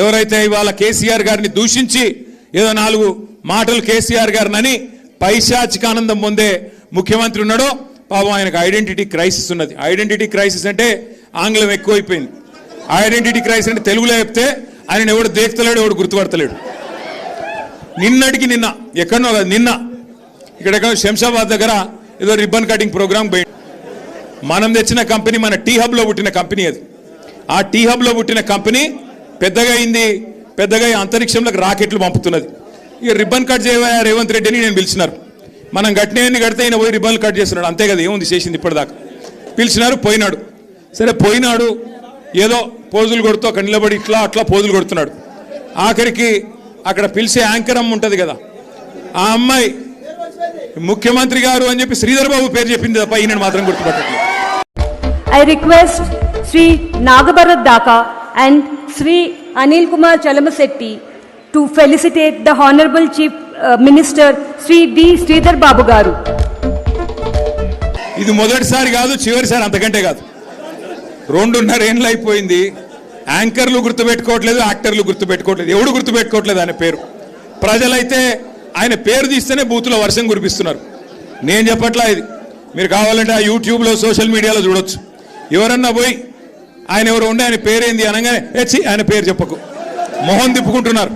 ఎవరైతే ఇవాళ కేసీఆర్ గారిని దూషించి ఏదో 4 మాటలు కేసీఆర్ గారిని పైశాచికానందం పొందే ముఖ్యమంత్రి ఉన్నాడో పాపం ఆయనకు ఐడెంటిటీ క్రైసిస్ ఉన్నది. ఐడెంటిటీ క్రైసిస్ అంటే ఆంగ్లం ఎక్కువైపోయింది. ఐడెంటిటీ క్రైసిస్ అంటే తెలుగులో చెప్తే ఆయన ఎవడు దేక్తలేడు, ఎవడు గుర్తుపడతలేడు. నిన్నటికి నిన్న ఎక్కడనో కాదు, నిన్న ఇక్కడ శంషాబాద్ దగ్గర ఏదో రిబ్బన్ కటింగ్ ప్రోగ్రామ్ పోయింది. మనం తెచ్చిన కంపెనీ మన టీ హబ్లో పుట్టిన కంపెనీ అది. ఆ టీ హబ్లో పుట్టిన కంపెనీ పెద్దగా అయింది, పెద్దగా అంతరిక్షంలోకి రాకెట్లు పంపుతున్నది. ఇక రిబ్బన్ కట్ చేయవా రేవంత్ రెడ్డి అని నేను పిలిచినారు. మనం గట్టినవన్నీ కడితే ఆయన పోయి రిబ్బన్లు కట్ చేస్తున్నాడు, అంతే కదా, ఏముంది చేసింది ఇప్పటిదాకా. పిలిచినారు, పోయినాడు. సరే పోయినాడు, ఏదో పోజులు కొడుతూ అక్కడ నిలబడి ఇట్లా అట్లా పోజులు కొడుతున్నాడు. ఆఖరికి అక్కడ పిలిచే యాంకర్ అమ్మ ఉంటుంది కదా, ఆ అమ్మాయి ముఖ్యమంత్రి గారు అని చెప్పి శ్రీధర్ బాబు పేరు చెప్పింది తప్ప ఈయన మాత్రం గుర్తుపట్టట్లేదు. I request Sri Nagabharat Daka and Sri Anil Kumar Chalamassetti to felicitate the Honorable Chief Minister Sri D. Sridhar Babu Garu. ఇది మొదటిసారి కాదు, చివరిసారి అంతకంటే కాదు. 2.5 ఏళ్ళు అయిపోయింది. యాంకర్లు గుర్తుపెట్టుకోవట్లేదు, యాక్టర్లు గుర్తుపెట్టుకోవట్లేదు, ఎవడు గుర్తుపెట్టుకోవట్లేదు ఆయన పేరు. ప్రజలైతే ఆయన పేరు తీస్తేనే బూతులో వర్షం కురిపిస్తున్నారు. నేను చెప్పట్లా ఇది, మీరు కావాలంటే ఆ యూట్యూబ్లో సోషల్ మీడియాలో చూడొచ్చు. ఎవరన్నా పోయి ఆయన ఎవరు ఉండే ఆయన పేరేంది అనగానే ఆయన పేరు చెప్పకు, ముఖం తిప్పుకుంటున్నారు.